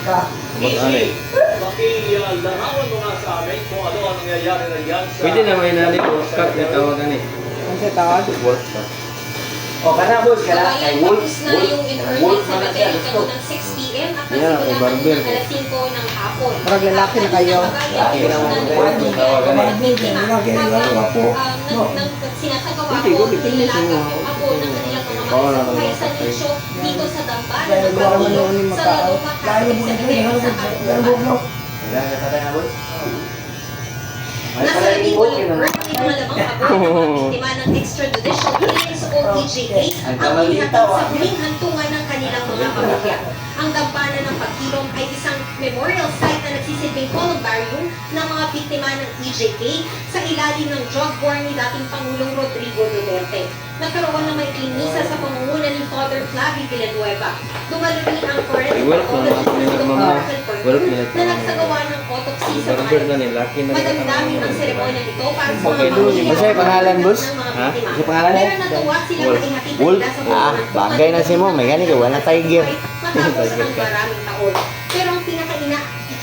Mag-alay. Makilarawan mo nga sa amin kung ano ang nangyayari na yan sa... Pwede na may nani, World Cup na tawagan eh. Ano siya tawag? World Cup. O, kana boss, kana. Kabayan, tapos na yung internment cemetery kanina 6 p.m. at Yeah, nagsimula barber. ng alas 5 ng hapon. Parang lalaki na kayo. Laki na mo. World Cup tawagan eh. Sinasagawa ko ng nilalagak yung apo ng kanilang mga kasabay sa nicho dito sa Dambana ng Pagdilo sa Luma Catholic Cemetery sa Aruba. Nasa labing walang malamang abo biktima ng extrajudicial killings o EJK ang inihatid sa huling hantungan ng kanilang mga pamilya. Ang Dambana ng Pagdilong ay isang memorial site na nagsisilbing columbarium ng mga biktima ng EJK sa ilalim ng drug war ni dating Pangulong Rodrigo Duterte. Nagkaroon ng maikling misa sa pangunguna ni Father Flavio Villanueva. Dumalo rin ang forensic pathologist na nagsagawa ng autopsy sa mga madamdamin ang seremonyang ito para sa mga pamilya Basta yung pangalan, boss? Ha? Sa pangalan? Pero natuwa sila na ihatid Wolf? nila sa Bagay na si mo. May gani ka, wala tiger. matapos ang maraming taon. Pero ang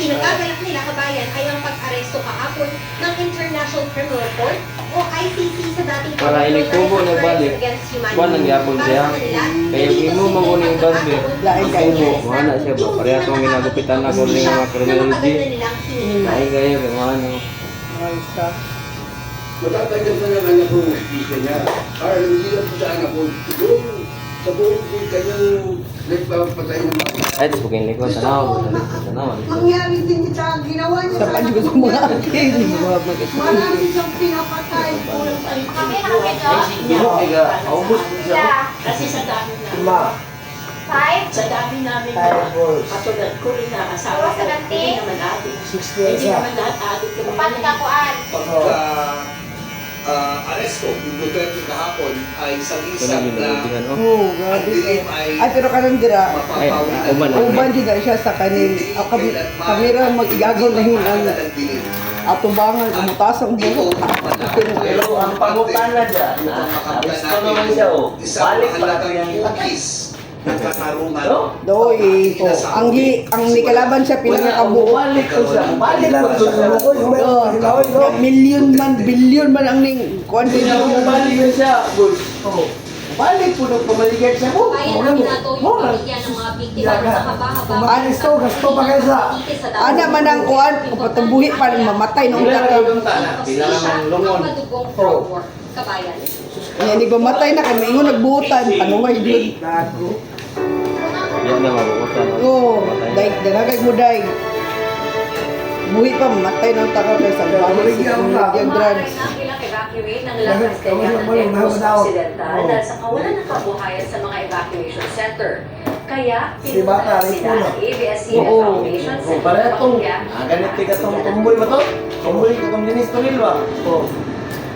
pinagagalak nila kabayan ay ang pag-aresto kahapon ng International Criminal Court o ICC sa dating Para inikubo na balik. Kuha nang yapon siya. Kaya yung imo maguning barber. Lain kayo. Kubo. Mga na siya ba? Pareha itong ginagupitan na ko rin mga criminology. Ay kayo, mga ano. Ayos ka. Matatanggap na naman ako ng isa niya. Para hindi lang po sa anak ko. Sa buong kanyang nagpapatay ng mga... Ay, tapos bukeng likod. Tanaw. Tanaw. Mangyari din sa ginawa niya Sa panyo sa mga akin. marami siyang pinapatay. Kami nakakita. Kasi sa dami namin. Ma. Sa dami namin Boss. patulad ko rin na asawa ko. Hindi naman adik. 60 Hindi isa. naman lahat adik kami. Pagka aresto, yung Duterte kahapon ay isang-isang na Oo, ang grabe. dilim ay Ay, pero kanang dira. mapapawinan. uman. Uban din na siya sa kanin. Kamera mag-igagaw na hinang atubangan, kumutasang buhok. Pero ang pangutana dyan, aresto naman siya o. Balik pa yung nagkakarungan. Doy, ang nikalaban siya pinangakabuo. Balik ko siya. Balik ko siya. Million man, billion man ang ning kuan din. Balik ko siya. Balik po nung pumaligat siya mo. Bayan ang binato yung pamilya ng mga biktima sa haba-haba. Gasto pa kayo sa... Ana man ang kuan, patumbuhi pa mamatay nung taka. Bilang lungon. Ang madugong fraud war, kabayan. Yan ni mamatay na kay maingon nagbuutan, panuway gyud. Yan na mabukutan. Oo, dai dagagay mo dai. Buhi pa mamatay ng taka kay sa bawal yung drugs. Evacuate ng La Castellana ng Negros Occidental dahil sa kawalan ng kabuhayan sa mga evacuation center. Kaya, pinunta sila ang ABS-CBN Foundation Center Para itong... Pakya. Ganit ka itong tumboy ba to? Tumboy ka itong dinis to nilwa.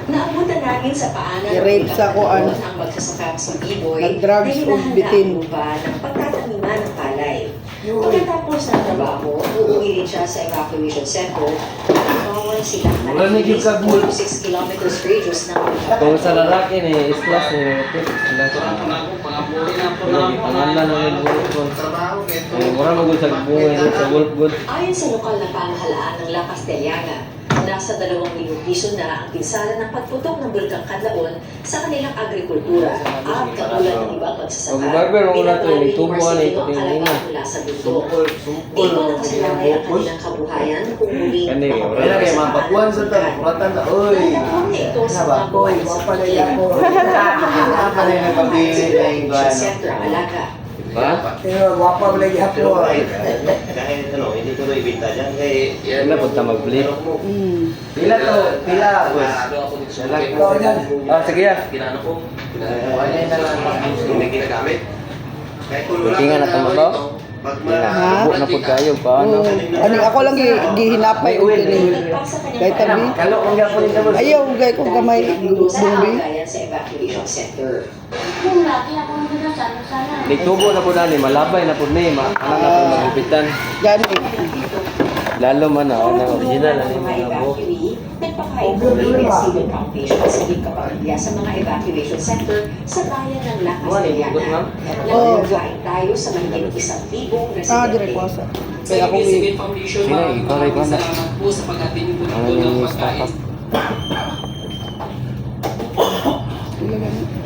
Naabutan namin sa paanan I-rape sa kuan. ang magsasaka sa Biboy Nag-drugs na o bitin. hinahanda pa ng pagtataniman ng palay. Pagkatapos ng trabaho, uuwi rin siya sa evacuation center. Bawal sila Wala na yung kagul. 6 kilometers radius ng Kung sa lalaki ni Islas ni Islas. Pangalan na yung Wolf. Mura magod sa bunga sa Wolf Good. Ayon sa lokal na pamahalaan ng La Castellana, nasa 2 milyong piso na ang pinsala ng pagputok ng Bulkang Kadlaon sa kanilang agrikultura at katulad ng ibang pagsasaka. Ang barber, wala to, pinatuloy tubo, ni Marcelino ang tingin kalabaw na. mula sa bundok. Dito nakasalalay ang kanilang kabuhayan kung muling Kani, Wala kayo mapakuan sa ito. Kuratan na. Uy! ito sa Naba, mga buhay sa wapalaya Pagdilong. ko. Wapalaya na pabili na yung Sa center ang alaga. Ba? Pero wapa mo lagi hapo. Kahit ano, hindi ko na ibenta dyan. Kaya, Yan na punta mag-blip. Pila to? Pila? ano ako dito sa Ikaw yan. Ah, sige ya. Ginano ko. Wala yun na lang. Hindi ginagamit. Kahit kung wala Tingnan na kang tama ano ba? ito, pag Ha? Buo na po kayo. Paano? Ano ako lang gihinapay og kini. Kay tabi. Kalo kung gapon nito mo. Ayaw gay ko kamay Sa bumbi. kalagayan sa evacuation center. Nagtubo na po na ni. Malabay na po ni. Anak na po magipitan. Gani. Lalo man na original Ang ano yung mga mga buhok. evacuee, nagpakain ng Baby Civil Foundation sa higit kapamilya sa mga evacuation center sa bayan ng La Castellana. Nagpakain tayo sa mahigit 1,000 residente. Direkwasa. Sa Kaya ako ABS-CBN Foundation, Sino, ikaw rin, Wanda? salamat po sa pag-atin niyo po Ano ng yung pagkain.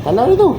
Ano ito?